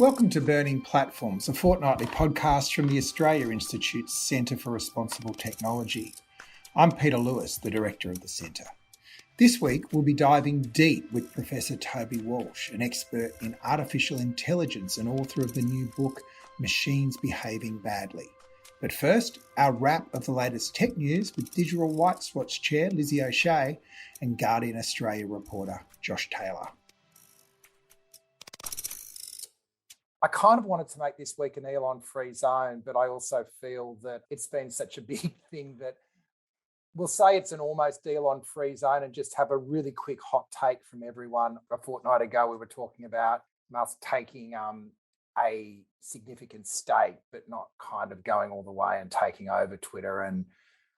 Welcome to Burning Platforms, a fortnightly podcast from the Australia Institute's Centre for Responsible Technology. I'm Peter Lewis, the Director of the Centre. This week, we'll be diving deep with Professor Toby Walsh, an expert in artificial intelligence and author of the new book, Machines Behaving Badly. But first, our wrap of the latest tech news with Digital Rights Watch Chair Lizzie O'Shea and Guardian Australia reporter Josh Taylor. I kind of wanted to make this week an Elon-free zone, but I also feel that it's been such a big thing that we'll say it's an almost Elon-free zone and just have a really quick hot take from everyone. A fortnight ago, we were talking about Musk taking a significant stake, but not kind of going all the way and taking over Twitter. And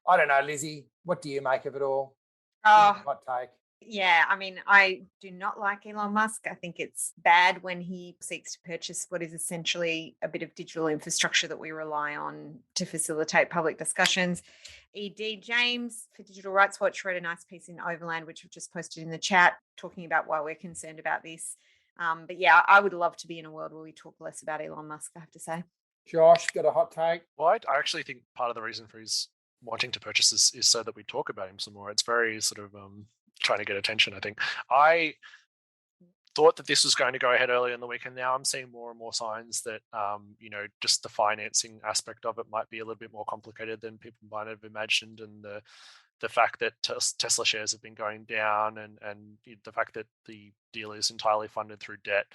I don't know, Lizzie, what do you make of it all? Hot take. Yeah, I mean, I do not like Elon Musk. I think it's bad when he seeks to purchase what is essentially a bit of digital infrastructure that we rely on to facilitate public discussions. E.D. James for Digital Rights Watch wrote a nice piece in Overland, which we've just posted in the chat, talking about why we're concerned about this. But yeah, I would love to be in a world where we talk less about Elon Musk, I have to say. Josh, got a hot take? Well, I actually think part of the reason for his wanting to purchase this is so that we talk about him some more. It's very sort of trying to get attention, I think. I thought that this was going to go ahead earlier in the week, and now I'm seeing more and more signs that, just the financing aspect of it might be a little bit more complicated than people might have imagined, and the fact that Tesla shares have been going down and the fact that the deal is entirely funded through debt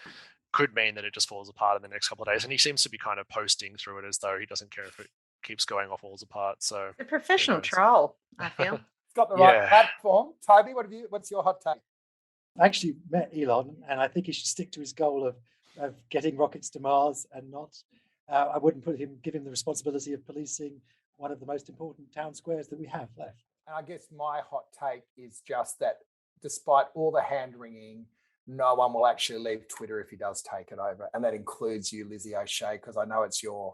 could mean that it just falls apart in the next couple of days. And he seems to be kind of posting through it as though he doesn't care if it keeps going or falls apart. So a professional troll, I feel. Got the right platform. Toby, what's your hot take? I actually met Elon, and I think he should stick to his goal of getting rockets to Mars and not. I wouldn't give him the responsibility of policing one of the most important town squares that we have left. And I guess my hot take is just that despite all the hand-wringing, no one will actually leave Twitter if he does take it over. And that includes you, Lizzie O'Shea, because I know it's your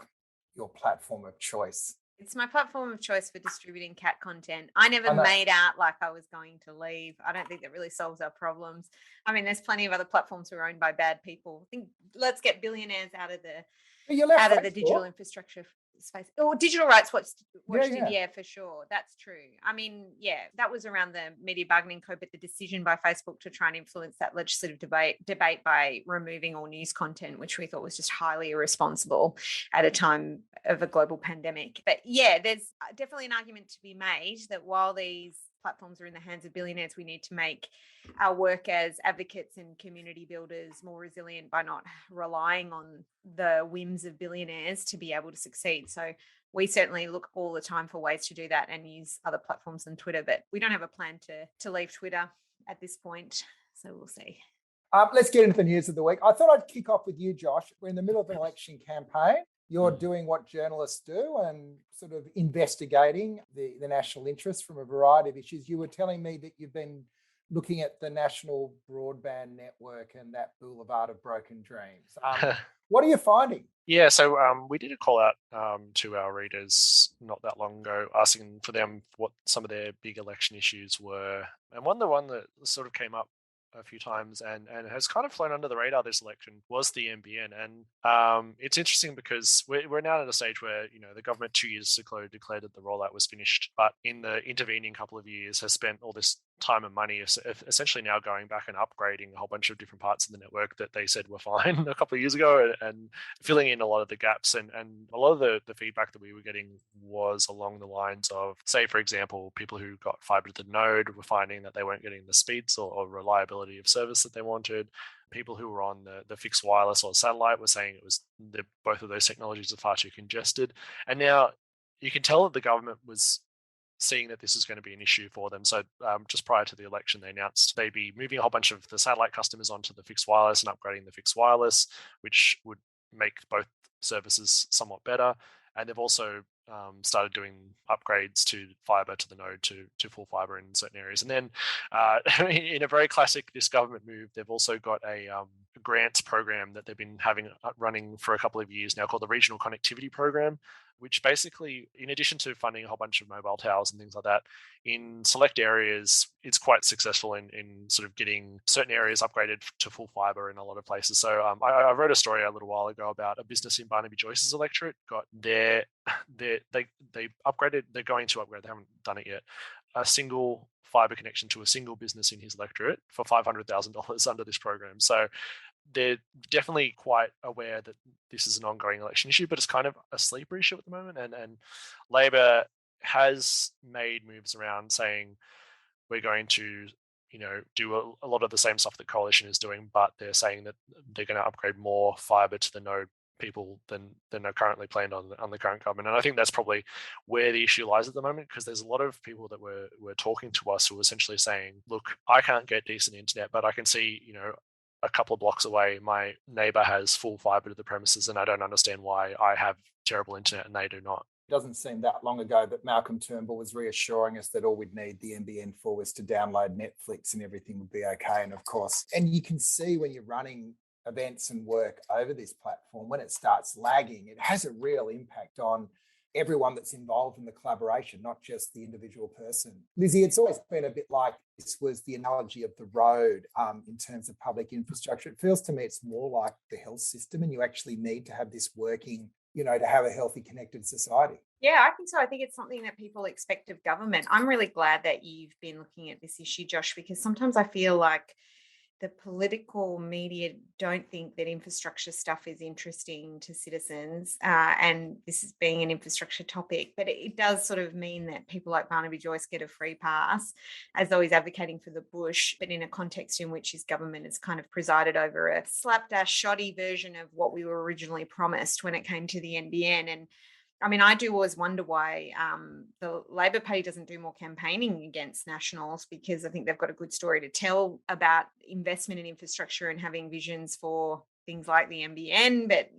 platform of choice. It's my platform of choice for distributing cat content. I never made out like I was going to leave. I don't think that really solves our problems. I mean, there's plenty of other platforms that are owned by bad people. I think let's get billionaires out of the digital infrastructure space. Or Digital Rights Watch did, yeah, for sure. That's true. I mean, yeah, that was around the media bargaining code, but the decision by Facebook to try and influence that legislative debate by removing all news content, which we thought was just highly irresponsible at a time of a global pandemic. But yeah, there's definitely an argument to be made that while these platforms are in the hands of billionaires, we need to make our work as advocates and community builders more resilient by not relying on the whims of billionaires to be able to succeed. So we certainly look all the time for ways to do that and use other platforms than Twitter, but we don't have a plan to leave Twitter at this point. So we'll see. Let's get into the news of the week. I thought I'd kick off with you, Josh. We're in the middle of an election campaign. You're doing what journalists do and sort of investigating the national interest from a variety of issues. You were telling me that you've been looking at the National Broadband Network and that boulevard of broken dreams. What are you finding? Yeah, so we did a call out to our readers not that long ago, asking for them what some of their big election issues were. And the one that sort of came up a few times and has kind of flown under the radar this election was the NBN. And it's interesting because we're now at a stage where, the government 2 years ago declared that the rollout was finished, but in the intervening couple of years has spent all this time and money essentially now going back and upgrading a whole bunch of different parts of the network that they said were fine a couple of years ago and filling in a lot of the gaps. And a lot of the feedback that we were getting was along the lines of, say, for example, people who got fiber to the node were finding that they weren't getting the speeds or reliability of service that they wanted. People who were on the fixed wireless or satellite were saying both of those technologies are far too congested. And now you can tell that the government was seeing that this is going to be an issue for them. So just prior to the election, they announced they'd be moving a whole bunch of the satellite customers onto the fixed wireless and upgrading the fixed wireless, which would make both services somewhat better. And they've also started doing upgrades to fiber to the node to full fiber in certain areas. And then in a very classic this government move, they've also got a grants program that they've been having running for a couple of years now called the Regional Connectivity Program, which basically, in addition to funding a whole bunch of mobile towers and things like that, in select areas, it's quite successful in sort of getting certain areas upgraded to full fiber in a lot of places. So I wrote a story a little while ago about a business in Barnaby Joyce's electorate got they upgraded, they're going to upgrade, they haven't done it yet, a single fiber connection to a single business in his electorate for $500,000 under this program. So they're definitely quite aware that this is an ongoing election issue, but it's kind of a sleeper issue at the moment. And Labor has made moves around saying we're going to, do a lot of the same stuff that Coalition is doing, but they're saying that they're going to upgrade more fiber to the node people than are currently planned on the current government. And I think that's probably where the issue lies at the moment, because there's a lot of people that were talking to us who are essentially saying, look, I can't get decent internet, but I can see, a couple of blocks away, my neighbor has full fiber to the premises, and I don't understand why I have terrible internet and they do not. It doesn't seem that long ago that Malcolm Turnbull was reassuring us that all we'd need the NBN for was to download Netflix and everything would be okay. And of course, and you can see when you're running events and work over this platform, when it starts lagging, it has a real impact on everyone that's involved in the collaboration, not just the individual person. Lizzie, it's always been a bit like this was the analogy of the road in terms of public infrastructure. It feels to me it's more like the health system, and you actually need to have this working, to have a healthy, connected society. Yeah, I think so. I think it's something that people expect of government. I'm really glad that you've been looking at this issue, Josh, because sometimes I feel like the political media don't think that infrastructure stuff is interesting to citizens, and this is being an infrastructure topic, but it does sort of mean that people like Barnaby Joyce get a free pass, as though he's advocating for the bush, but in a context in which his government has kind of presided over a slapdash, shoddy version of what we were originally promised when it came to the NBN. And I mean, I do always wonder why the Labor Party doesn't do more campaigning against Nationals, because I think they've got a good story to tell about investment in infrastructure and having visions for things like the NBN. But,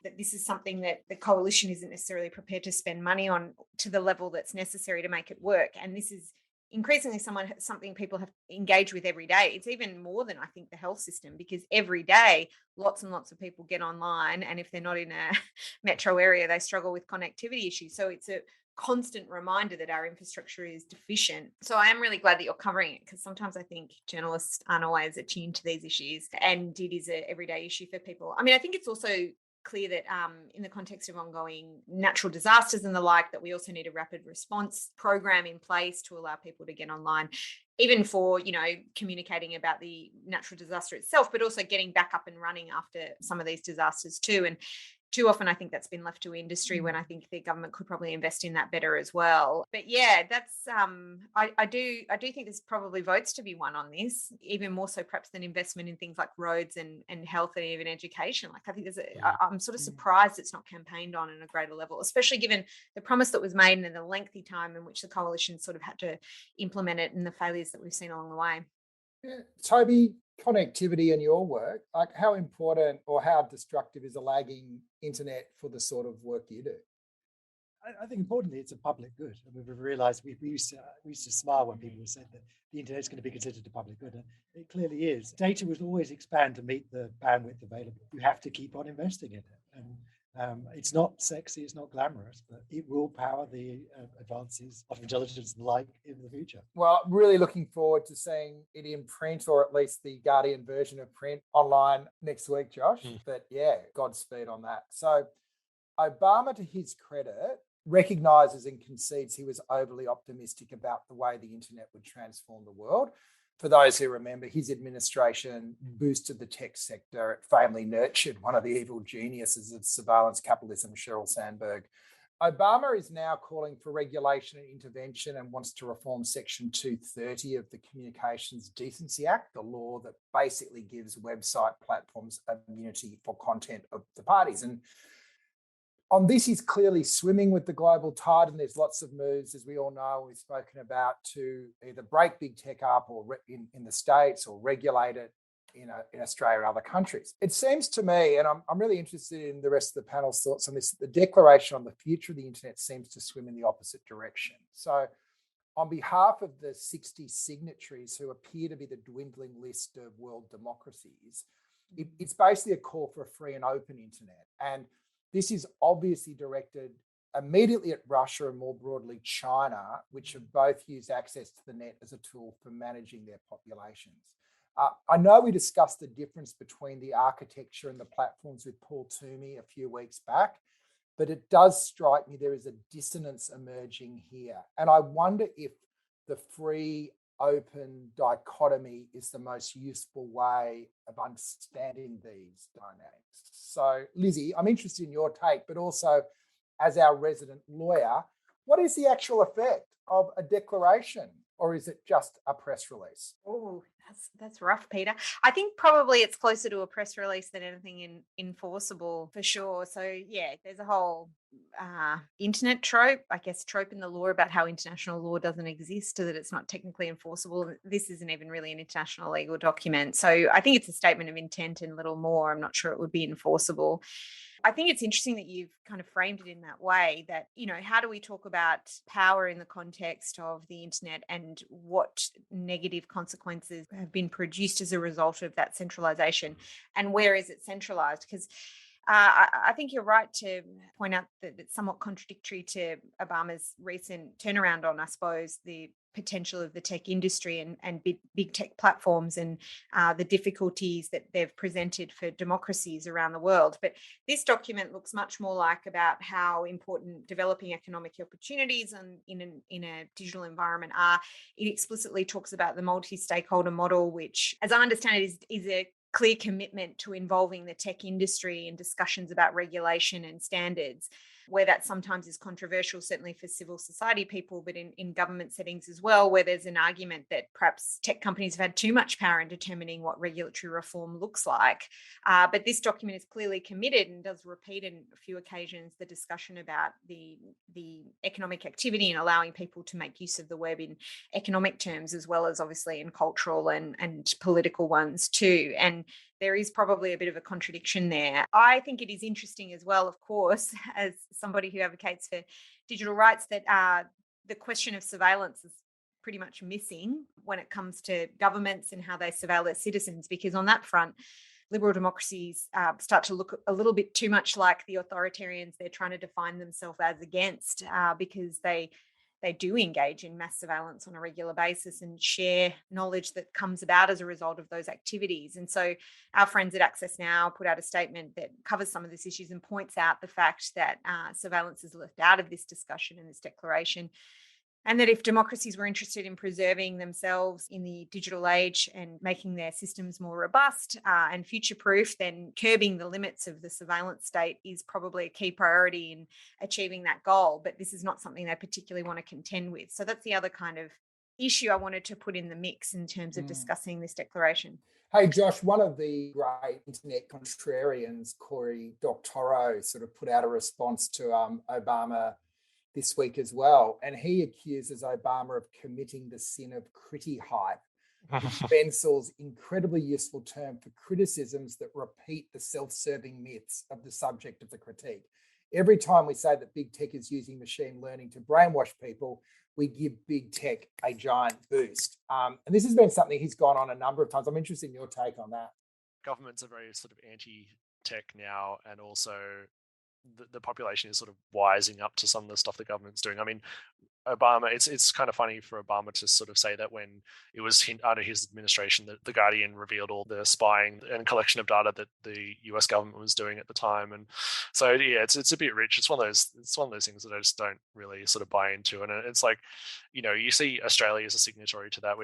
that this is something that the Coalition isn't necessarily prepared to spend money on to the level that's necessary to make it work. And this is increasingly something people have engaged with every day. It's even more than, I think, the health system, because every day lots and lots of people get online, and if they're not in a metro area, they struggle with connectivity issues. So it's a constant reminder that our infrastructure is deficient. So I am really glad that you're covering it, because sometimes I think journalists aren't always attuned to these issues, and it is an everyday issue for people. I mean, I think it's also clear that in the context of ongoing natural disasters and the like, that we also need a rapid response program in place to allow people to get online, even for, communicating about the natural disaster itself, but also getting back up and running after some of these disasters too. And too often, I think that's been left to industry, when I think the government could probably invest in that better as well. But yeah, that's I do think there's probably votes to be won on this, even more so perhaps than investment in things like roads and health and even education. Like, I think I'm sort of surprised it's not campaigned on a greater level, especially given the promise that was made and the lengthy time in which the Coalition sort of had to implement it and the failures that we've seen along the way. Yeah. Toby, connectivity in your work, like how important or how destructive is a lagging internet for the sort of work you do? I think importantly, it's a public good. And we've realised we used to smile when people said that the internet is going to be considered a public good, and it clearly is. Data will always expand to meet the bandwidth available. You have to keep on investing in it, and it's not sexy, it's not glamorous, but it will power the advances of intelligence and the like in the future. Well, really looking forward to seeing it in print, or at least the Guardian version of print online next week, Josh. But yeah, Godspeed on that. So Obama, to his credit, recognises and concedes he was overly optimistic about the way the internet would transform the world. For those who remember, his administration boosted the tech sector. It famously nurtured one of the evil geniuses of surveillance capitalism, Sheryl Sandberg. Obama is now calling for regulation and intervention and wants to reform Section 230 of the Communications Decency Act, the law that basically gives website platforms immunity for content of the parties. And on this, he's clearly swimming with the global tide, and there's lots of moves, as we all know, we've spoken about, to either break big tech up or in the States, or regulate it in Australia and other countries. It seems to me, and I'm really interested in the rest of the panel's thoughts on this, the Declaration on the Future of the Internet seems to swim in the opposite direction. So on behalf of the 60 signatories who appear to be the dwindling list of world democracies, It's basically a call for a free and open internet. And this is obviously directed immediately at Russia and more broadly China, which have both used access to the net as a tool for managing their populations. I know we discussed the difference between the architecture and the platforms with Paul Toomey a few weeks back, but it does strike me there is a dissonance emerging here. And I wonder if the free open dichotomy is the most useful way of understanding these dynamics. So, Lizzie, I'm interested in your take, but also as our resident lawyer, what is the actual effect of a declaration, or is it just a press release? Oh, that's rough, Peter. I think probably it's closer to a press release than anything enforceable for sure. So yeah, there's a whole internet trope in the law about how international law doesn't exist, so that it's not technically enforceable. This isn't even really an international legal document. So I think it's a statement of intent and little more. I'm not sure it would be enforceable. I think it's interesting that you've kind of framed it in that way, that, how do we talk about power in the context of the internet and what negative consequences have been produced as a result of that centralization, and where is it centralized? Because I think you're right to point out that it's somewhat contradictory to Obama's recent turnaround on, I suppose, the potential of the tech industry and big tech platforms and the difficulties that they've presented for democracies around the world. But this document looks much more like about how important developing economic opportunities in a digital environment are. It explicitly talks about the multi-stakeholder model, which, as I understand it, is a clear commitment to involving the tech industry in discussions about regulation and standards, where that sometimes is controversial, certainly for civil society people, but in government settings as well, where there's an argument that perhaps tech companies have had too much power in determining what regulatory reform looks like. But this document is clearly committed and does repeat in a few occasions the discussion about the economic activity and allowing people to make use of the web in economic terms, as well as obviously in cultural and political ones too. And there is probably a bit of a contradiction there. I think it is interesting as well, of course, as somebody who advocates for digital rights, that the question of surveillance is pretty much missing when it comes to governments and how they surveil their citizens, because on that front, liberal democracies start to look a little bit too much like the authoritarians they're trying to define themselves as against, because they do engage in mass surveillance on a regular basis and share knowledge that comes about as a result of those activities. And so our friends at Access Now put out a statement that covers some of these issues and points out the fact that surveillance is left out of this discussion and this declaration. And that if democracies were interested in preserving themselves in the digital age and making their systems more robust and future-proof, then curbing the limits of the surveillance state is probably a key priority in achieving that goal. But this is not something they particularly want to contend with. So that's the other kind of issue I wanted to put in the mix in terms of discussing this declaration. Hey, Josh, one of the great internet contrarians, Cory Doctorow, sort of put out a response to Obama this week as well. And he accuses Obama of committing the sin of critti hype, Ben Saul's incredibly useful term for criticisms that repeat the self-serving myths of the subject of the critique. Every time we say that big tech is using machine learning to brainwash people, we give big tech a giant boost. And this has been something he's gone on a number of times. I'm interested in your take on that. Governments are very sort of anti-tech now, and also the population is sort of wising up to some of the stuff the government's doing. I mean, Obama, it's kind of funny for Obama to sort of say that when it was under his administration that the Guardian revealed all the spying and collection of data that the US government was doing at the time. And so yeah, it's a bit rich. It's one of those things that I just don't really sort of buy into. And it's like, you see Australia as a signatory to that,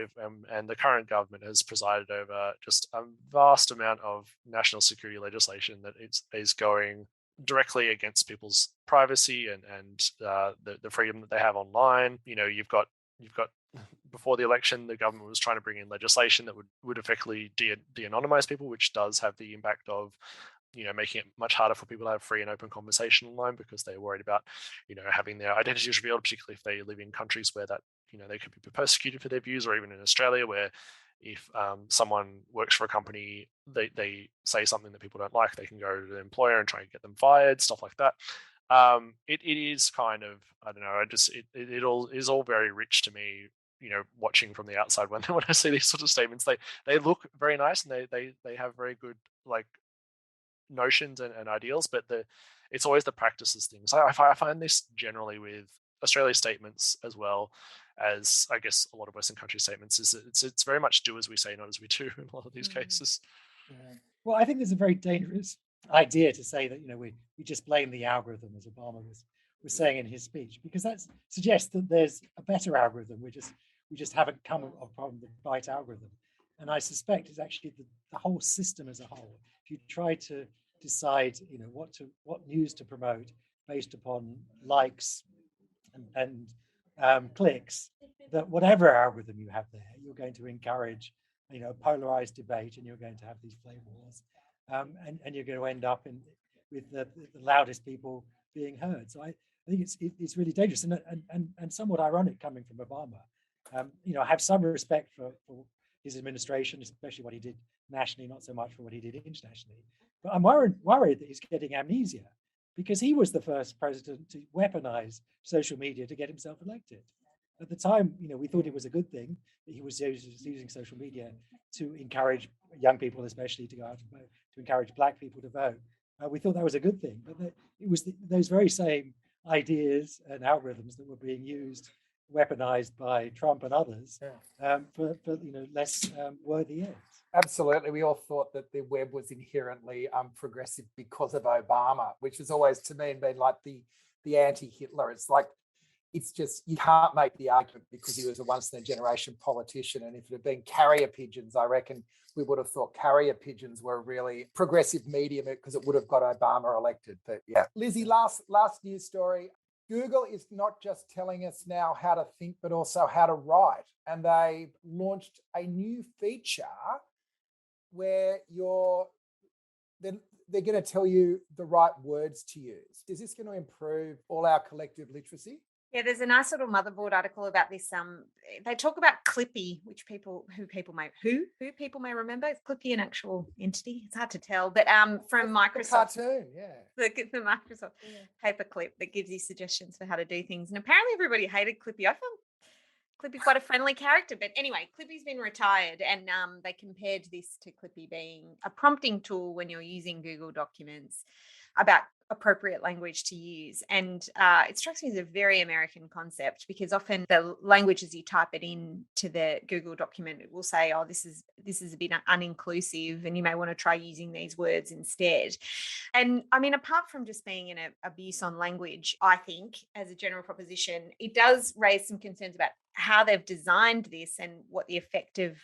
and the current government has presided over just a vast amount of national security legislation that is going directly against people's privacy and the freedom that they have online. You've got before the election, the government was trying to bring in legislation that would effectively de-anonymize people, which does have the impact of making it much harder for people to have free and open conversation online, because they're worried about having their identities revealed, particularly if they live in countries where that they could be persecuted for their views, or even in Australia where if someone works for a company, they say something that people don't like, they can go to the employer and try and get them fired, stuff like that. It is kind of, I don't know, it all is all very rich to me watching from the outside when I see these sort of statements, they look very nice and they have very good like notions and ideals, but it's always the practices things. I find this generally with Australia statements as well as I guess a lot of Western country statements is that it's very much do as we say, not as we do in a lot of these cases. Yeah. Well, I think there's a very dangerous idea to say that we just blame the algorithm, as Obama was saying in his speech, because that suggests that there's a better algorithm. We just haven't come upon the right algorithm. And I suspect it's actually the whole system as a whole. If you try to decide, what news to promote based upon likes and clicks, that whatever algorithm you have there, you're going to encourage, polarized debate, and you're going to have these flame wars, and you're going to end up with the loudest people being heard. So I think it's really dangerous and somewhat ironic coming from Obama. I have some respect for his administration, especially what he did nationally, not so much for what he did internationally. But I'm worried that he's getting amnesia, because he was the first president to weaponize social media to get himself elected. At the time, we thought it was a good thing that he was using social media to encourage young people, especially, to go out and vote, to encourage Black people to vote. We thought that was a good thing, but it was those very same ideas and algorithms that were being used, weaponized by Trump and others, for less worthy ends. Absolutely. We all thought that the web was inherently progressive because of Obama, which has always, to me, been like the anti-Hitler. It's just, you can't make the argument because he was a once-in-a-generation politician. And if it had been carrier pigeons, I reckon we would have thought carrier pigeons were a really progressive medium because it would have got Obama elected. But yeah. Lizzie, last news story. Google is not just telling us now how to think, but also how to write. And they launched a new feature where they're going to tell you the right words to use. Is this going to improve all our collective literacy? Yeah, there's a nice little motherboard article about this. They talk about Clippy, which people may remember. Is Clippy an actual entity? It's hard to tell, but from Microsoft, the cartoon, yeah, the Microsoft paperclip that gives you suggestions for how to do things. And apparently, everybody hated Clippy. I found Clippy quite a friendly character, but anyway, Clippy's been retired, and they compared this to Clippy being a prompting tool when you're using Google Documents about appropriate language to use. And it strikes me as a very American concept, because often the language as you type it into the Google document, it will say, oh, this is a bit uninclusive and you may want to try using these words instead. And I mean, apart from just being an abuse on language, I think as a general proposition, it does raise some concerns about how they've designed this and what the effect of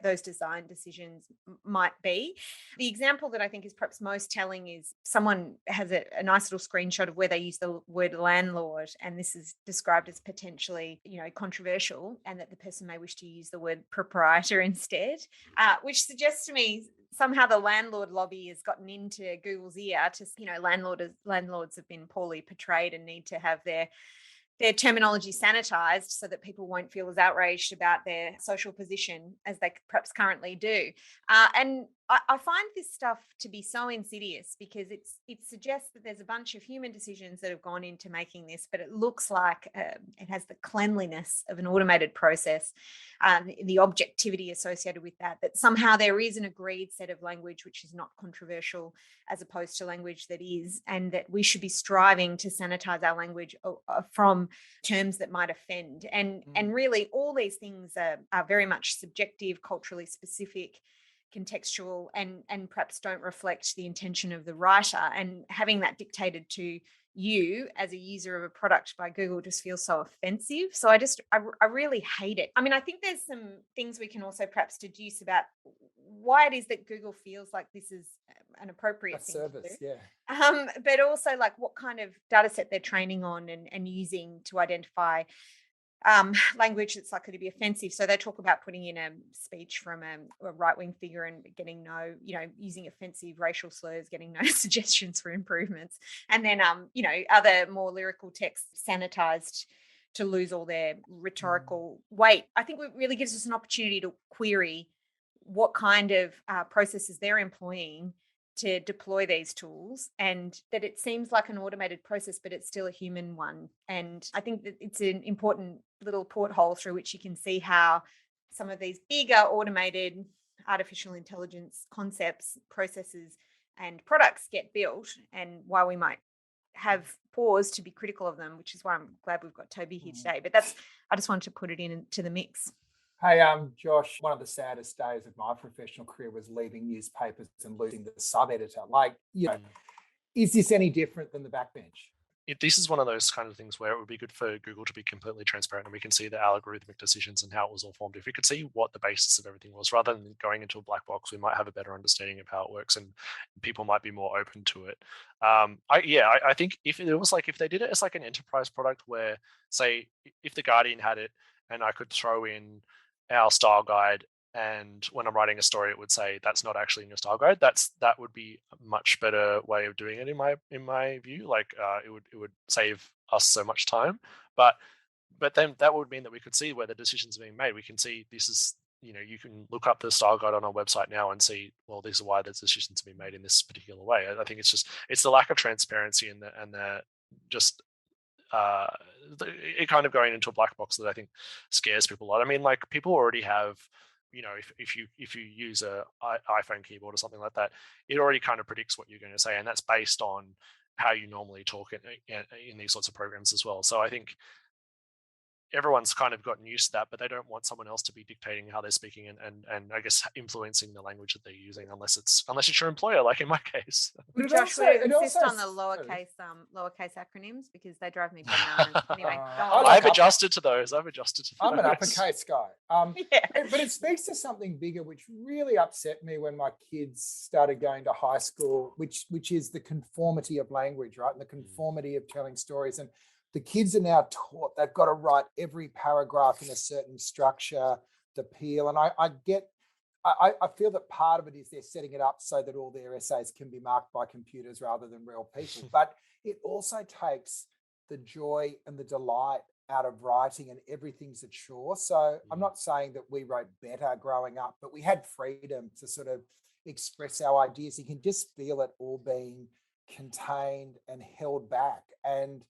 those design decisions might be. The example that I think is perhaps most telling is someone has a nice little screenshot of where they use the word landlord, and this is described as potentially, controversial, and that the person may wish to use the word proprietor instead, which suggests to me somehow the landlord lobby has gotten into Google's ear to, landlords have been poorly portrayed and need to have their terminology sanitized so that people won't feel as outraged about their social position as they perhaps currently do. And I find this stuff to be so insidious, because it suggests that there's a bunch of human decisions that have gone into making this, but it looks like it has the cleanliness of an automated process, the objectivity associated with that somehow there is an agreed set of language which is not controversial as opposed to language that is, and that we should be striving to sanitize our language from terms that might offend. And really all these things are very much subjective, culturally specific, contextual, and perhaps don't reflect the intention of the writer. And having that dictated to you as a user of a product by Google just feels so offensive. So I really hate it. I mean, I think there's some things we can also perhaps deduce about why it is that Google feels like this is an appropriate thing service, to do. But also like what kind of data set they're training on and using to identify language that's likely to be offensive. So they talk about putting in a speech from a right-wing figure and getting no, using offensive racial slurs, getting no suggestions for improvements. And then, other more lyrical texts sanitized to lose all their rhetorical weight. I think it really gives us an opportunity to query what kind of processes they're employing to deploy these tools, and that it seems like an automated process, but it's still a human one. And I think that it's an important little porthole through which you can see how some of these bigger automated artificial intelligence concepts, processes, and products get built, and why we might have pause to be critical of them, which is why I'm glad we've got Toby here today. But I just wanted to put it into the mix. Hey, Josh, one of the saddest days of my professional career was leaving newspapers and losing the sub-editor. Like, is this any different than the backbench? This is one of those kind of things where it would be good for Google to be completely transparent, and we can see the algorithmic decisions and how it was all formed. If we could see what the basis of everything was, rather than going into a black box, we might have a better understanding of how it works, and people might be more open to it. I think if they did it as like an enterprise product where, say, if the Guardian had it and I could throw in our style guide, and when I'm writing a story, it would say that's not actually in your style guide. That would be a much better way of doing it in my view. Like it would save us so much time. But then that would mean that we could see where the decisions are being made. We can see this is, you can look up the style guide on our website now and see, well, this is why the decisions are being made in this particular way. I think it's the lack of transparency and the just it kind of going into a black box that I think scares people a lot. I mean, like, people already have, if you use a iPhone keyboard or something like that, it already kind of predicts what you're going to say, and that's based on how you normally talk in these sorts of programs as well. So I think everyone's kind of gotten used to that, but they don't want someone else to be dictating how they're speaking and I guess influencing the language that they're using, unless it's your employer, like in my case. Josh, we insist on the lowercase acronyms because they drive me bananas. Anyway, I've adjusted to those. I'm an uppercase guy. But it speaks to something bigger, which really upset me when my kids started going to high school, which is the conformity of language, right? And the conformity of telling stories. And the kids are now taught they've got to write every paragraph in a certain structure, the peel. And I feel that part of it is they're setting it up so that all their essays can be marked by computers rather than real people. But it also takes the joy and the delight out of writing, and everything's a chore. So I'm not saying that we wrote better growing up, but we had freedom to sort of express our ideas. You can just feel it all being contained and held back. And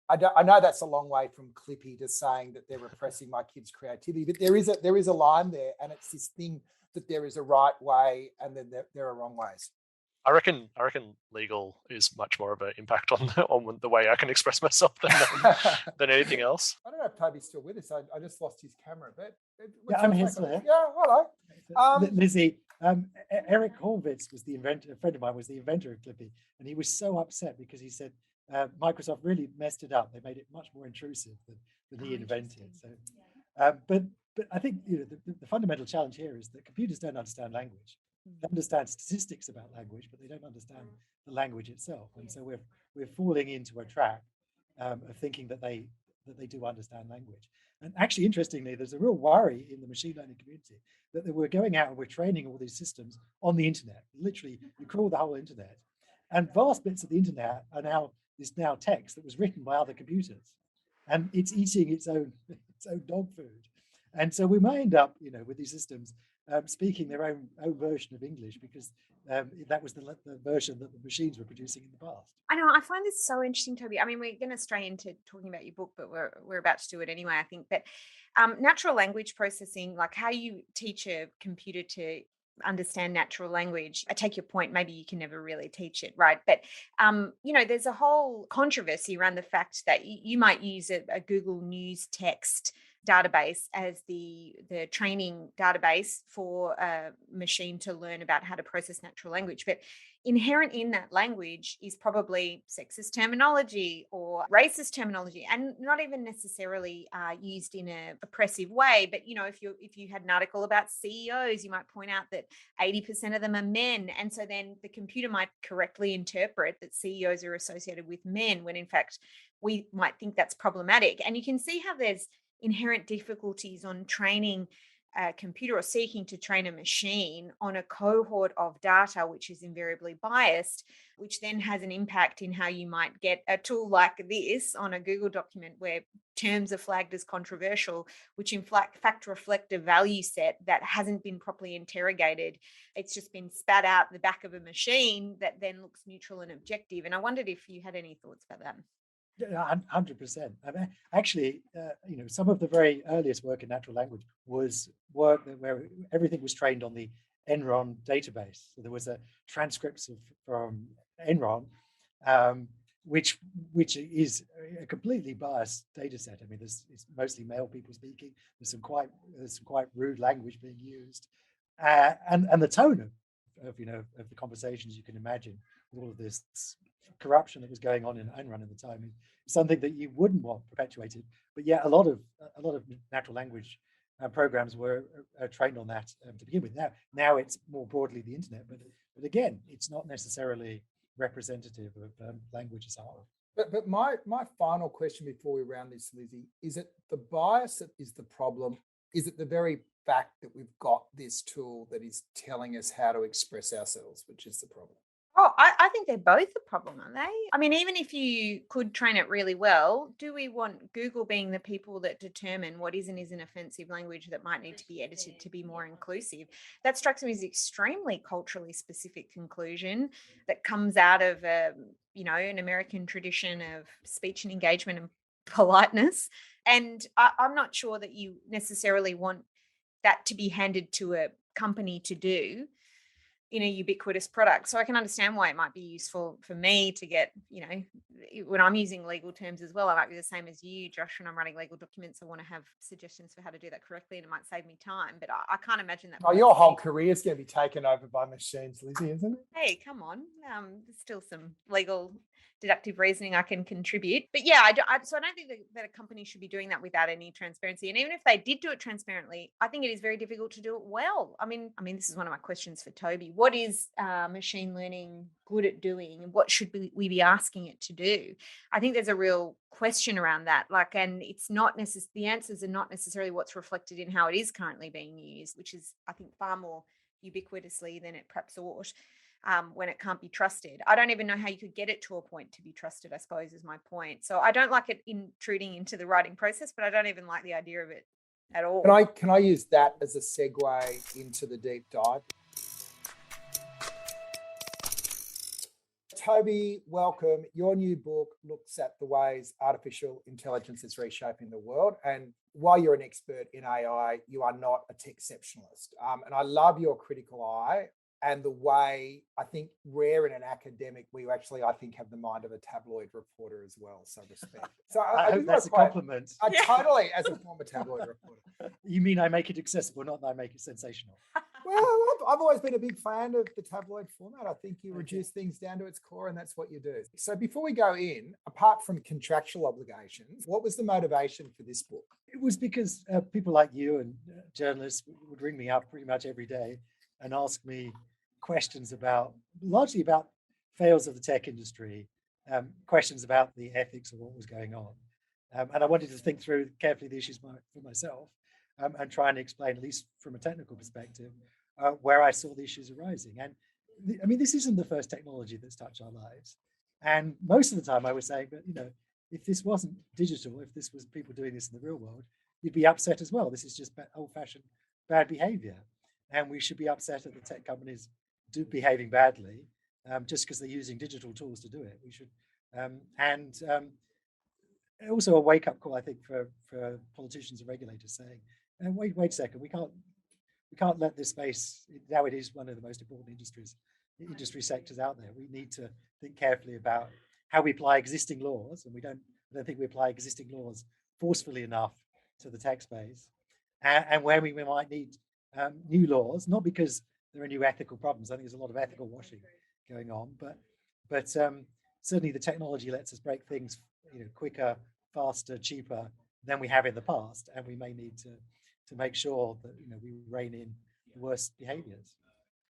I know that's a long way from Clippy to saying that they're repressing my kids' creativity, but there is a line there, and it's this thing that there is a right way and then there are wrong ways. I reckon legal is much more of an impact on the way I can express myself than anything else. I don't know if Toby's still with us. I just lost his camera, but I'm here still. Yeah, hello. Lizzie, Eric Horvitz was a friend of mine was the inventor of Clippy, and he was so upset because he said Microsoft really messed it up. They made it much more intrusive than he invented. So, but I think the fundamental challenge here is that computers don't understand language. They understand statistics about language, but they don't understand the language itself. And so we're falling into a trap of thinking that they do understand language. And actually, interestingly, there's a real worry in the machine learning community that we're going out and we're training all these systems on the internet. Literally, you crawl the whole internet, and vast bits of the internet are now text that was written by other computers, and it's eating its own dog food. And so we may end up, with these systems speaking their own version of English because that was the version that the machines were producing in the past. I know. I find this so interesting, Toby. I mean, we're going to stray into talking about your book, but we're about to do it anyway, I think. But natural language processing, like how you teach a computer to understand natural language. I take your point. Maybe you can never really teach it, right? But there's a whole controversy around the fact that you might use a Google News text database as the training database for a machine to learn about how to process natural language. But inherent in that language is probably sexist terminology or racist terminology, and not even necessarily used in an oppressive way. But if you had an article about CEOs, you might point out that 80% of them are men, and so then the computer might correctly interpret that CEOs are associated with men when in fact we might think that's problematic. And you can see how there's inherent difficulties on training a computer or seeking to train a machine on a cohort of data which is invariably biased, which then has an impact in how you might get a tool like this on a Google document where terms are flagged as controversial, which in fact reflect a value set that hasn't been properly interrogated. It's just been spat out the back of a machine that then looks neutral and objective. And I wondered if you had any thoughts about that. 100%. I mean, actually, some of the very earliest work in natural language was work where everything was trained on the Enron database. So there was a transcripts from Enron, which is a completely biased data set. I mean, it's mostly male people speaking. There's some quite rude language being used, and the tone of the conversations you can imagine with all of this corruption that was going on in Enron at the time is something that you wouldn't want perpetuated. But yeah, a lot of natural language programs were trained on that to begin with. Now it's more broadly the internet, but again, it's not necessarily representative of language as a whole. But my final question before we round this, Lizzie, is it the bias that is the problem? Is it the very fact that we've got this tool that is telling us how to express ourselves, which is the problem? Oh, I think they're both the problem, aren't they? I mean, even if you could train it really well, do we want Google being the people that determine what is and isn't offensive language that might need to be edited to be more inclusive? That strikes me as an extremely culturally specific conclusion that comes out of, an American tradition of speech and engagement and politeness. And I'm not sure that you necessarily want that to be handed to a company to do in a ubiquitous product. So I can understand why it might be useful for me to get, when I'm using legal terms as well, I might be the same as you, Josh, when I'm writing legal documents. I want to have suggestions for how to do that correctly, and it might save me time, but I can't imagine that. Oh, your whole career is going to be taken over by machines, Lizzie, isn't it? Hey, come on. There's still some legal deductive reasoning I can contribute. But yeah, so I don't think that a company should be doing that without any transparency. And even if they did do it transparently, I think it is very difficult to do it well. I mean, this is one of my questions for Toby. What is machine learning good at doing? And what should we be asking it to do? I think there's a real question around that. And it's not the answers are not necessarily what's reflected in how it is currently being used, which is, I think, far more ubiquitously than it perhaps ought. When it can't be trusted. I don't even know how you could get it to a point to be trusted, I suppose, is my point. So I don't like it intruding into the writing process, but I don't even like the idea of it at all. Can I use that as a segue into the deep dive? Toby, welcome. Your new book looks at the ways artificial intelligence is reshaping the world. And while you're an expert in AI, you are not a techceptionalist. And I love your critical eye and the way, I think, rare in an academic, where you actually, I think, have the mind of a tabloid reporter as well. So respect. So I hope that's a compliment. Totally, as a former tabloid reporter. You mean I make it accessible, not that I make it sensational? Well, I've always been a big fan of the tabloid format. I think you reduce things down to its core, and that's what you do. So before we go in, apart from contractual obligations, what was the motivation for this book? It was because people like you and journalists would ring me up pretty much every day and ask me questions largely about fails of the tech industry, questions about the ethics of what was going on. And I wanted to think through carefully the issues for myself and try and explain, at least from a technical perspective, where I saw the issues arising. And this isn't the first technology that's touched our lives. And most of the time I was saying, but if this wasn't digital, if this was people doing this in the real world, you'd be upset as well. This is just old-fashioned bad behavior. And we should be upset at the tech companies behaving badly just because they're using digital tools to do it. We should, also a wake-up call, I think, for politicians and regulators saying, wait a second, we can't let this space. Now it is one of the most important industry sectors out there. We need to think carefully about how we apply existing laws, and I don't think we apply existing laws forcefully enough to the tech space, and where we might need new laws, not because there are new ethical problems. I think there's a lot of ethical washing going on, but certainly the technology lets us break things quicker, faster, cheaper than we have in the past, and we may need to make sure that we rein in the worst behaviors.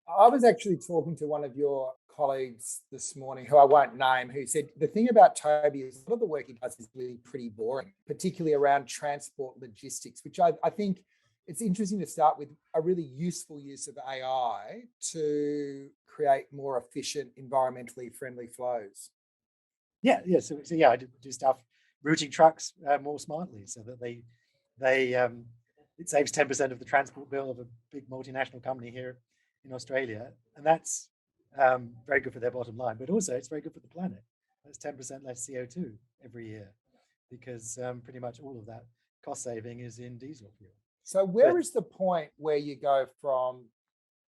I was actually talking to one of your colleagues this morning, who I won't name, who said the thing about Toby is a lot of the work he does is really pretty boring, particularly around transport logistics, which I think it's interesting to start with a really useful use of AI to create more efficient, environmentally friendly flows. Yeah. So yeah, I do stuff routing trucks more smartly so that they it saves 10% of the transport bill of a big multinational company here in Australia, and that's very good for their bottom line. But also, it's very good for the planet. That's 10% less CO2 every year, because pretty much all of that cost saving is in diesel fuel. So where is the point where you go from,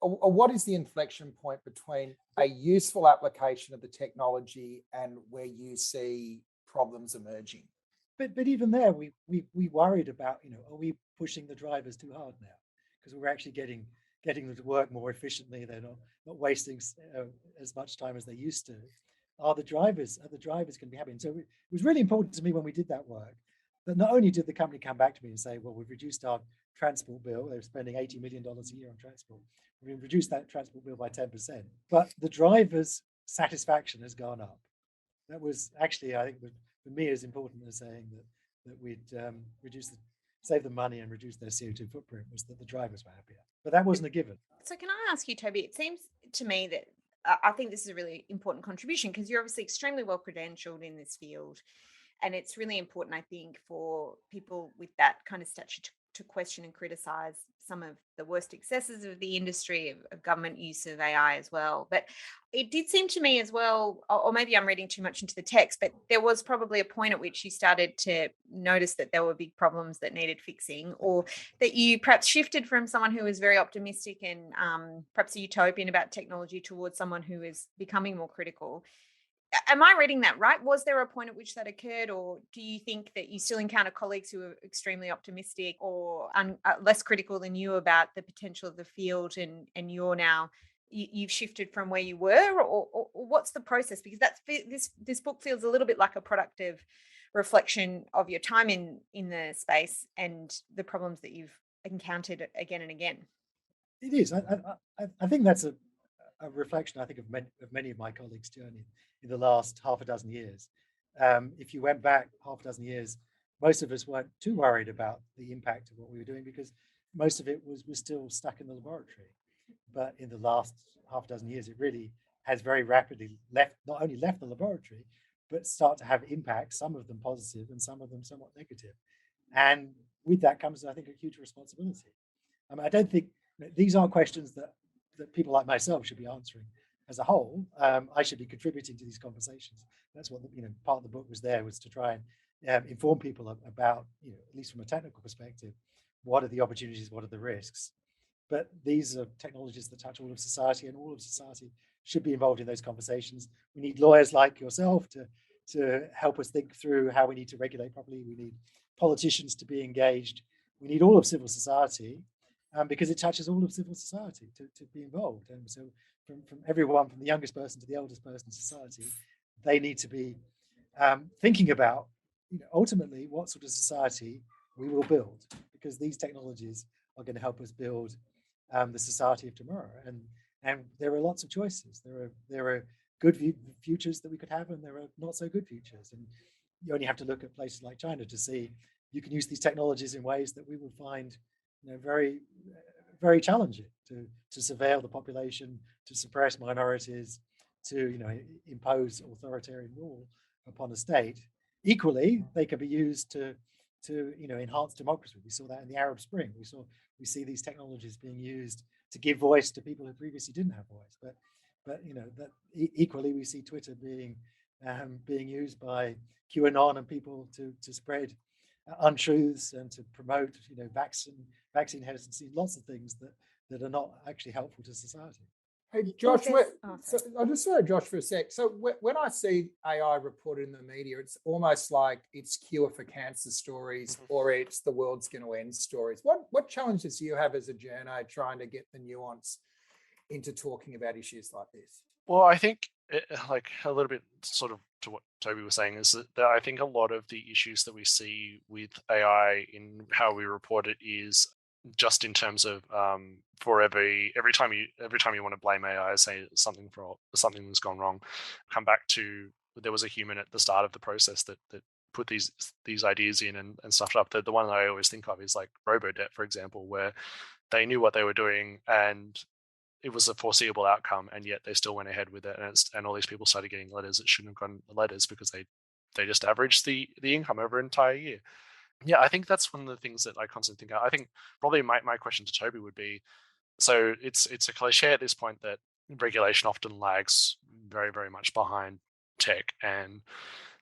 or what is the inflection point between a useful application of the technology and where you see problems emerging? But even there, we worried about, are we pushing the drivers too hard now? Because we're actually getting them to work more efficiently. They're not wasting as much time as they used to. Are the drivers going to be happy? And so it was really important to me when we did that work that not only did the company come back to me and say, well, we've reduced our transport bill. They're spending $80 million a year on transport. We've reduced that transport bill by 10%. But the drivers' satisfaction has gone up. That was actually, I think, for me, as important as saying that we'd save them money and reduce their CO2 footprint, was that the drivers were happier. But that wasn't a given. So can I ask you, Toby, it seems to me that I think this is a really important contribution, because you're obviously extremely well credentialed in this field. And it's really important, I think, for people with that kind of stature to question and criticize some of the worst excesses of the industry, of government use of AI as well. But it did seem to me as well, or maybe I'm reading too much into the text, but there was probably a point at which you started to notice that there were big problems that needed fixing, or that you perhaps shifted from someone who was very optimistic and perhaps a utopian about technology towards someone who is becoming more critical. Am I reading that right? Was there a point at which that occurred, or do you think that you still encounter colleagues who are extremely optimistic or less critical than you about the potential of the field, and you're now you've shifted from where you were, or what's the process? Because this book feels a little bit like a productive reflection of your time in the space and the problems that you've encountered again and again. It is. I think that's a reflection, I think, of many of my colleagues' journey in the last half a dozen years. If you went back half a dozen years, most of us weren't too worried about the impact of what we were doing, because most of it was still stuck in the laboratory. But in the last half a dozen years, it really has very rapidly not only left the laboratory, but start to have impacts, some of them positive and some of them somewhat negative. And with that comes, I think, a huge responsibility. I mean, I don't think these are questions that people like myself should be answering as a whole. I should be contributing to these conversations. That's what part of the book was to try and inform people about, at least from a technical perspective, what are the opportunities, what are the risks. But these are technologies that touch all of society, and all of society should be involved in those conversations. We need lawyers like yourself to help us think through how we need to regulate properly. We need politicians to be engaged. We need all of civil society, because it touches all of civil society to be involved. And so from everyone, from the youngest person to the oldest person in society, they need to be thinking about, ultimately, what sort of society we will build, because these technologies are going to help us build the society of tomorrow. And there are lots of choices. There are good futures that we could have, and there are not so good futures. And you only have to look at places like China to see you can use these technologies in ways that we will find very, very challenging, to surveil the population, to suppress minorities, to impose authoritarian rule upon a state. Equally, they can be used to enhance democracy. We saw that in the Arab Spring. We see these technologies being used to give voice to people who previously didn't have voice. But that equally, we see Twitter being used by QAnon and people to spread untruths and to promote vaccine hesitancy, lots of things that are not actually helpful to society. Hey, Josh, I'll just say, Josh, for a sec. So when I see AI reported in the media, it's almost like it's cure for cancer stories, or it's the world's going to end stories. What challenges do you have as a journo trying to get the nuance into talking about issues like this? Well, I think like a little bit sort of to what Toby was saying is that I think a lot of the issues that we see with AI in how we report it is just in terms of for every time you want to blame AI, say something that's gone wrong, come back to there was a human at the start of the process that put these ideas in and stuff up. The one that I always think of is like robo-debt, for example, where they knew what they were doing and it was a foreseeable outcome, and yet they still went ahead with it, and all these people started getting letters that shouldn't have gotten letters because they just averaged the income over an entire year. Yeah, I think that's one of the things that I constantly think. I think probably my question to Toby would be, so it's a cliche at this point that regulation often lags very, very much behind tech, and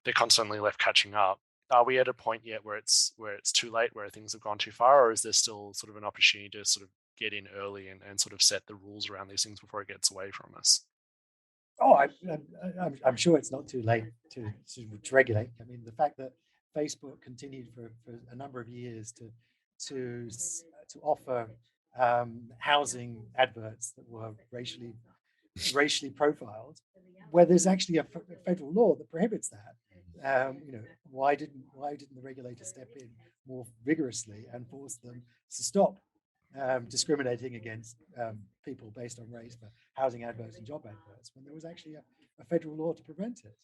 they're constantly left catching up. Are we at a point yet where it's too late, where things have gone too far, or is there still sort of an opportunity to sort of get in early and sort of set the rules around these things before it gets away from us? Oh, I'm sure it's not too late to regulate. I mean, the fact that Facebook continued for a number of years to offer housing adverts that were racially profiled, where there's actually a federal law that prohibits that. Why didn't the regulator step in more vigorously and force them to stop discriminating against people based on race for housing adverts and job adverts when there was actually a federal law to prevent it?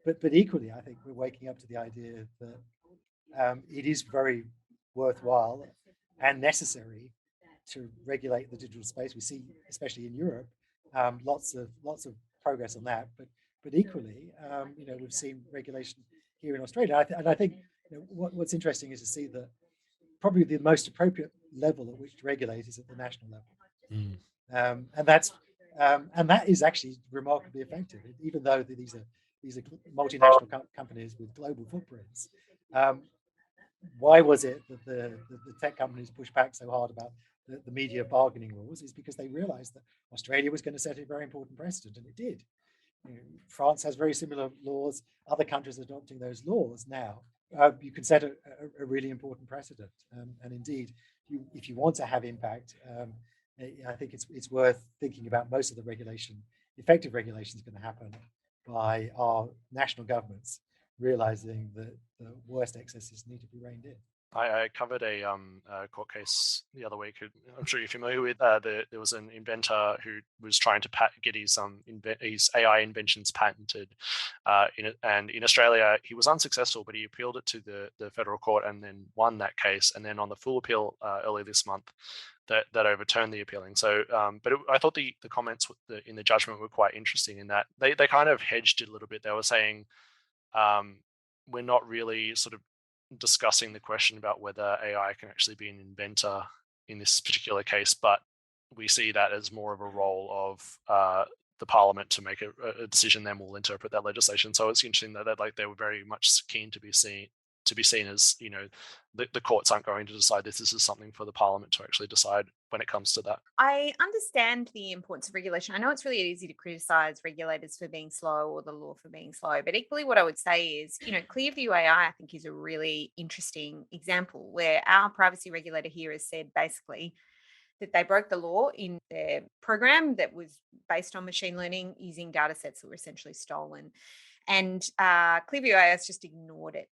But equally, I think we're waking up to the idea that it is very worthwhile and necessary to regulate the digital space. We see, especially in Europe, lots of progress on that. But equally, we've seen regulation here in Australia, and I think what's interesting is to see that probably the most appropriate level at which to regulate is at the national level, and that is actually remarkably effective, even though these are multinational companies with global footprints. Why was it that the tech companies pushed back so hard about the media bargaining rules? Is because they realized that Australia was going to set a very important precedent, and it did. France has very similar laws. Other countries are adopting those laws now. You can set a really important precedent, and indeed, if you want to have impact, I think it's worth thinking about most of the effective regulation is going to happen by our national governments realizing that the worst excesses need to be reined in. I covered a court case the other week. I'm sure you're familiar with. There was an inventor who was trying to get his AI inventions patented, and in Australia he was unsuccessful, but he appealed it to the federal court and then won that case. And then on the full appeal early this month, that overturned the appealing. So, but I thought the comments in the judgment were quite interesting in that they kind of hedged it a little bit. They were saying, we're not really sort of discussing the question about whether AI can actually be an inventor in this particular case, but we see that as more of a role of the Parliament to make a decision. Then we'll interpret that legislation. So it's interesting that they were very much keen to be seen as, the courts aren't going to decide this. This is something for the Parliament to actually decide when it comes to that. I understand the importance of regulation. I know it's really easy to criticize regulators for being slow or the law for being slow, but equally what I would say is, Clearview AI, I think, is a really interesting example where our privacy regulator here has said basically that they broke the law in their program that was based on machine learning using data sets that were essentially stolen. And Clearview AI has just ignored it.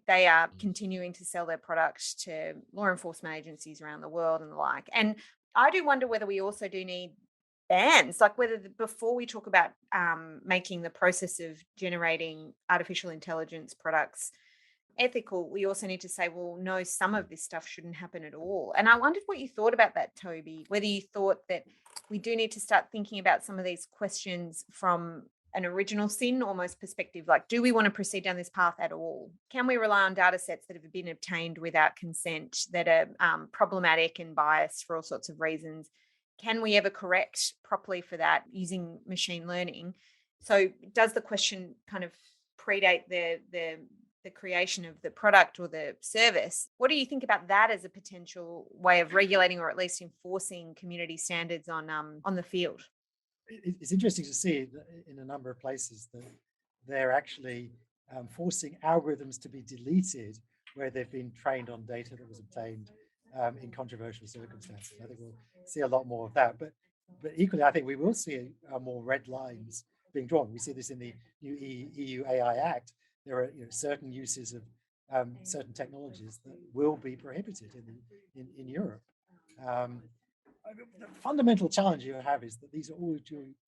They are continuing to sell their product to law enforcement agencies around the world and the like. And I do wonder whether we also do need bans, like whether before we talk about making the process of generating artificial intelligence products ethical, we also need to say, well, no, some of this stuff shouldn't happen at all. And I wondered what you thought about that, Toby, whether you thought that we do need to start thinking about some of these questions from an original sin almost perspective, like, do we want to proceed down this path at all? Can we rely on data sets that have been obtained without consent, that are problematic and biased for all sorts of reasons? Can we ever correct properly for that using machine learning? So does the question kind of predate the creation of the product or the service? What do you think about that as a potential way of regulating or at least enforcing community standards on the field? It's interesting to see that in a number of places that they're actually forcing algorithms to be deleted where they've been trained on data that was obtained in controversial circumstances. I think we'll see a lot more of that. But equally, I think we will see more red lines being drawn. We see this in the new EU AI Act. There are certain uses of certain technologies that will be prohibited in Europe. The fundamental challenge you have is that these are all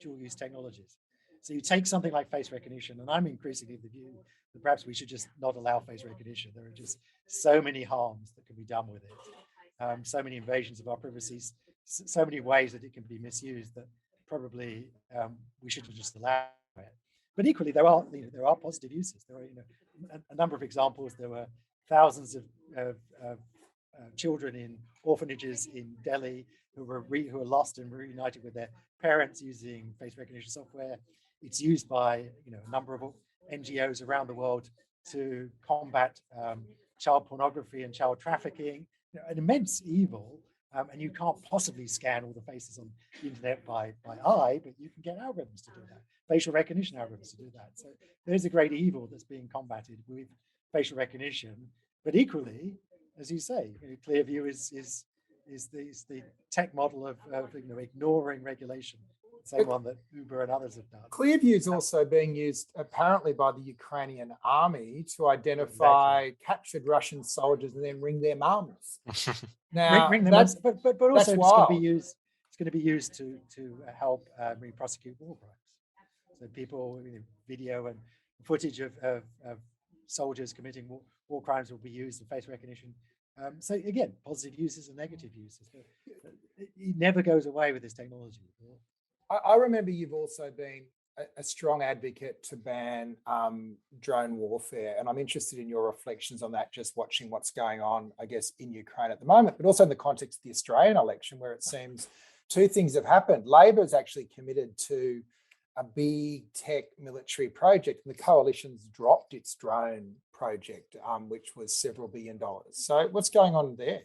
dual-use technologies. So you take something like face recognition, and I'm increasingly of the view that perhaps we should just not allow face recognition. There are just so many harms that can be done with it, so many invasions of our privacy, so many ways that it can be misused that probably we shouldn't just allow it. But equally, there are positive uses. There are a number of examples. There were thousands of children in orphanages in Delhi who were lost and reunited with their parents using face recognition software. It's used by a number of NGOs around the world to combat child pornography and child trafficking. An immense evil, and you can't possibly scan all the faces on the internet by eye, but you can get algorithms to do that, facial recognition algorithms to do that. So there's a great evil that's being combated with facial recognition. But equally, as you say, Clearview is the tech model of ignoring regulation, the same one that Uber and others have done. Clearview is also being used apparently by the Ukrainian army to identify captured Russian soldiers and then ring their mums. Now, ring them, but also it's going to be used to help prosecute war crimes. So people, video and footage of soldiers committing war crimes will be used in face recognition. So again, positive uses and negative uses. But it never goes away with this technology. I remember you've also been a strong advocate to ban drone warfare, and I'm interested in your reflections on that, just watching what's going on, I guess, in Ukraine at the moment, but also in the context of the Australian election, where it seems two things have happened. Labor's actually committed to a big tech military project, and the coalition's dropped its drone project, which was several $1 billion. So what's going on there?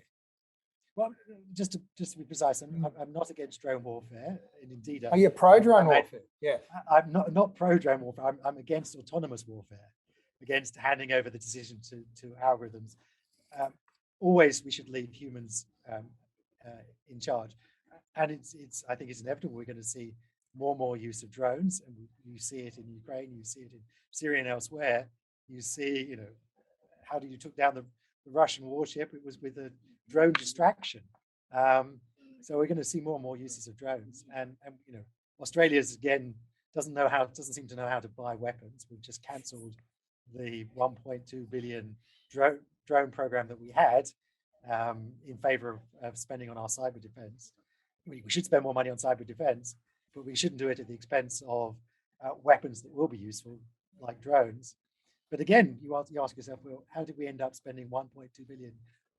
Well, just to be precise, I'm not against drone warfare, and indeed, you're pro drone warfare? Yeah, I'm not pro drone warfare. I'm against autonomous warfare, against handing over the decision to algorithms. Always, we should leave humans in charge, and I think it's inevitable. We're going to see more and more use of drones, and you see it in Ukraine, you see it in Syria and elsewhere. You see, how you took down the Russian warship. It was with a drone distraction. So we're going to see more and more uses of drones, and Australia's again doesn't seem to know how to buy weapons. We've just cancelled the 1.2 billion drone program that we had in favour of spending on our cyber defence. We should spend more money on cyber defence, but we shouldn't do it at the expense of weapons that will be useful, like drones. But again, you ask yourself, well, how did we end up spending 1.2 billion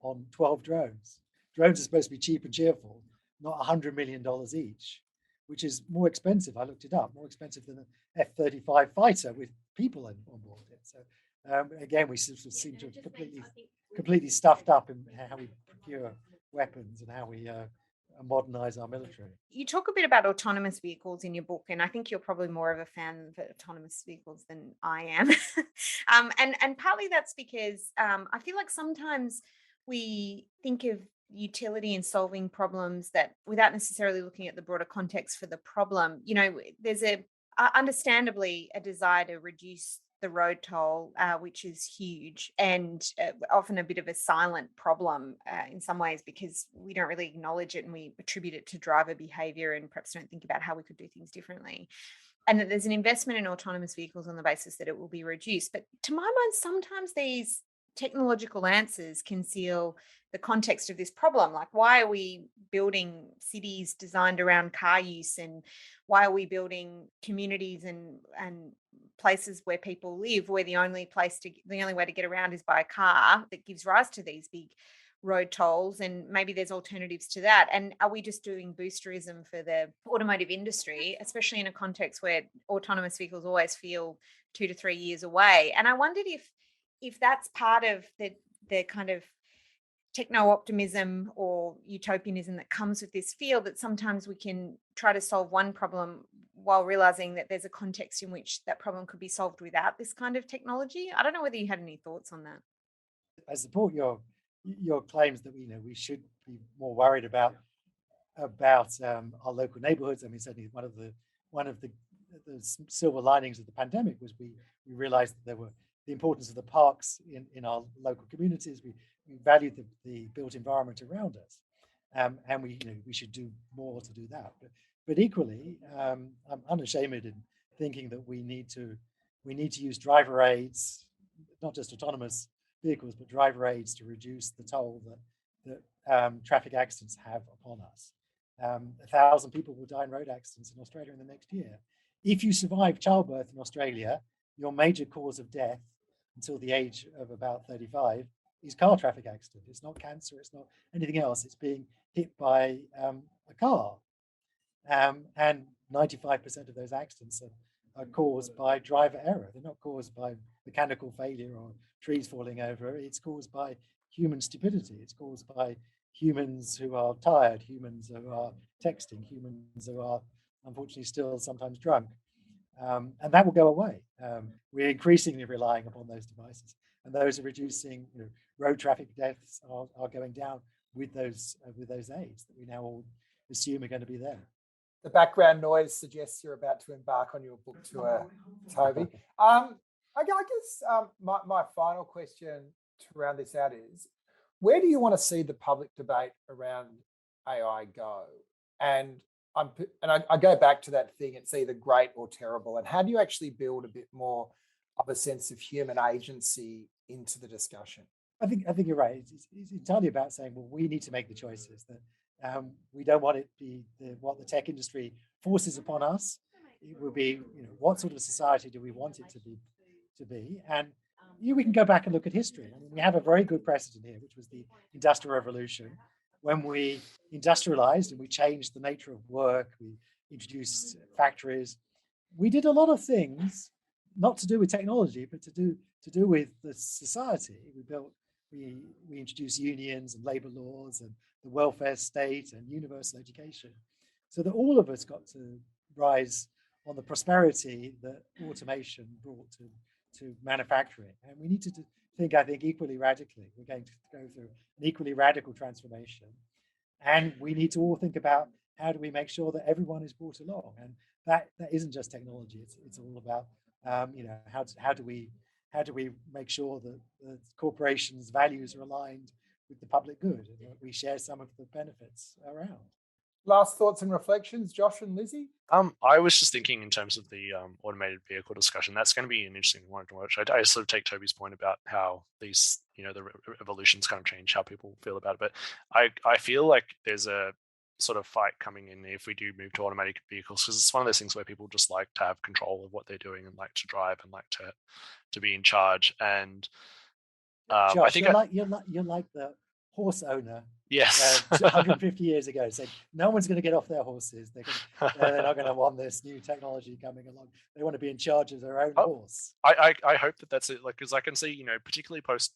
on 12 drones? Drones are supposed to be cheap and cheerful, not $100 million each, which is more expensive. I looked it up, more expensive than an F-35 fighter with people on board it. So again, we sort of seem to have completely stuffed up in how we procure weapons and how we modernize our military. You talk a bit about autonomous vehicles in your book, and I think you're probably more of a fan of autonomous vehicles than I am. And partly that's because I feel like sometimes we think of utility in solving problems that without necessarily looking at the broader context for the problem. There's understandably a desire to reduce the road toll, which is huge and often a bit of a silent problem in some ways, because we don't really acknowledge it and we attribute it to driver behavior and perhaps don't think about how we could do things differently. And that there's an investment in autonomous vehicles on the basis that it will be reduced. But to my mind, sometimes these technological answers conceal the context of this problem. Like, why are we building cities designed around car use, and why are we building communities and places where people live, where the only way to get around is by a car, that gives rise to these big road tolls? And maybe there's alternatives to that. And are we just doing boosterism for the automotive industry, especially in a context where autonomous vehicles always feel 2 to 3 years away? And I wondered if that's part of the kind of techno-optimism or utopianism that comes with this field, that sometimes we can try to solve one problem while realizing that there's a context in which that problem could be solved without this kind of technology. I don't know whether you had any thoughts on that. I support your claims that we should be more worried about our local neighborhoods. I mean, certainly one of the silver linings of the pandemic was we realized that there were the importance of the parks in our local communities. We valued the built environment around us, and we should do more to do that. But equally, I'm unashamed thinking that we need to use driver aids, not just autonomous vehicles, but driver aids to reduce the toll that traffic accidents have upon us. 1,000 people will die in road accidents in Australia in the next year. If you survive childbirth in Australia, your major cause of death until the age of about 35 is car traffic accident. It's not cancer, it's not anything else. It's being hit by a car. And 95% of those accidents are caused by driver error. They're not caused by mechanical failure or trees falling over. It's caused by human stupidity. It's caused by humans who are tired, humans who are texting, humans who are unfortunately still sometimes drunk. And that will go away. We're increasingly relying upon those devices, and those are reducing. Road traffic deaths are going down with those aids that we now all assume are going to be there. The background noise suggests you're about to embark on your book tour, Toby. I guess my final question to round this out is, where do you want to see the public debate around AI go? And I go back to that thing, it's either great or terrible. And how do you actually build a bit more of a sense of human agency into the discussion? I think you're right. It's entirely about saying, well, we need to make the choices that we don't want it to be what the tech industry forces upon us. It will be, what sort of society do we want it to be? And we can go back and look at history. I mean, we have a very good precedent here, which was the Industrial Revolution, when we industrialized and we changed the nature of work. We introduced factories. We did a lot of things not to do with technology, but to do with the society. We introduced unions and labor laws and the welfare state and universal education, so that all of us got to rise on the prosperity that automation brought to manufacturing. And we need to think, I think, equally radically. We're going to go through an equally radical transformation. And we need to all think about, how do we make sure that everyone is brought along? And that isn't just technology. It's all about, how do we make sure that the corporations' values are aligned with the public good, and that we share some of the benefits around. Last thoughts and reflections, Josh and Lizzie? I was just thinking in terms of the automated vehicle discussion. That's going to be an interesting one to watch. I sort of take Toby's point about how these, the evolution's kind of change how people feel about it. But I feel like there's a sort of fight coming in if we do move to automated vehicles, because it's one of those things where people just like to have control of what they're doing and like to drive and like to be in charge. And Josh, I think you're like the horse owner. Yes. 150 years ago, saying no one's going to get off their horses. They're not going to want this new technology coming along. They want to be in charge of their own horse. I hope that's it. Like, because I can see, particularly post,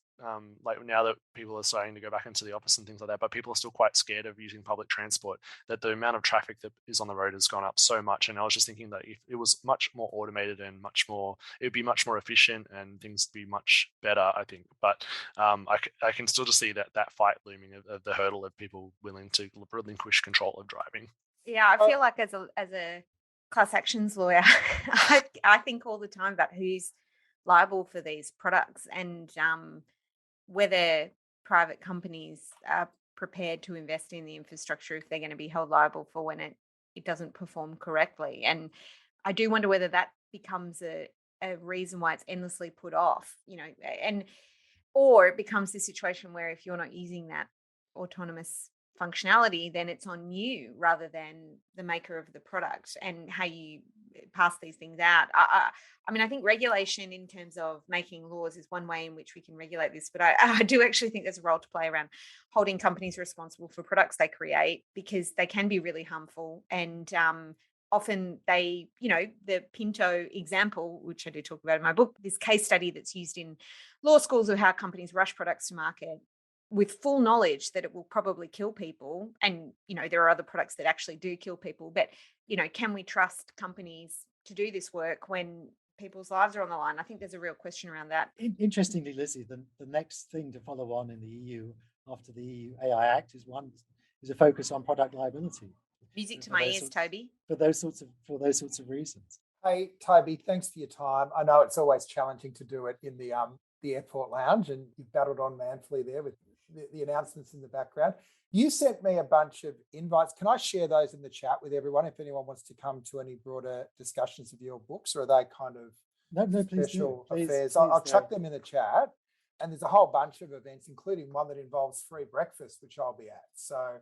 like now that people are starting to go back into the office and things like that, but people are still quite scared of using public transport, that the amount of traffic that is on the road has gone up so much. And I was just thinking that if it was much more automated and it would be much more efficient and things would be much better, I think. But I can still just see that fight looming of the hurdle of people willing to relinquish control of driving. Yeah, I feel like as a class actions lawyer, I think all the time about who's liable for these products, and whether private companies are prepared to invest in the infrastructure if they're going to be held liable for when it doesn't perform correctly. And I do wonder whether that becomes a reason why it's endlessly put off, or it becomes the situation where if you're not using that autonomous functionality, then it's on you rather than the maker of the product and how you pass these things out. I think regulation in terms of making laws is one way in which we can regulate this, but I do actually think there's a role to play around holding companies responsible for products they create, because they can be really harmful. And often they, the Pinto example, which I do talk about in my book, this case study that's used in law schools of how companies rush products to market with full knowledge that it will probably kill people. And, there are other products that actually do kill people. But, can we trust companies to do this work when people's lives are on the line? I think there's a real question around that. Interestingly, Lizzie, the next thing to follow on in the EU after the EU AI Act is a focus on product liability. Music to my ears, Toby. For those sorts of reasons. Hey, Toby, thanks for your time. I know it's always challenging to do it in the airport lounge, and you've battled on manfully there with the announcements in the background. You sent me a bunch of invites. Can I share those in the chat with everyone if anyone wants to come to any broader discussions of your books, or are they kind of special affairs? I'll chuck them in the chat. And there's a whole bunch of events, including one that involves free breakfast, which I'll be at. So,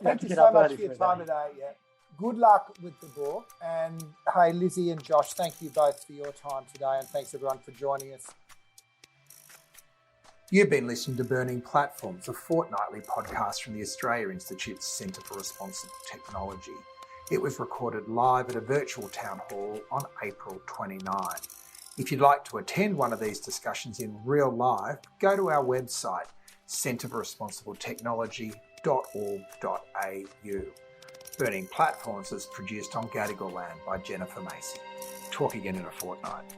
thank you so much for your time today. Yeah. Good luck with the book. And hey, Lizzie and Josh, thank you both for your time today. And thanks everyone for joining us. You've been listening to Burning Platforms, a fortnightly podcast from the Australia Institute's Centre for Responsible Technology. It was recorded live at a virtual town hall on April 29. If you'd like to attend one of these discussions in real life, go to our website, centreforresponsibletechnology.org.au. Burning Platforms is produced on Gadigal land by Jennifer Macy. Talk again in a fortnight.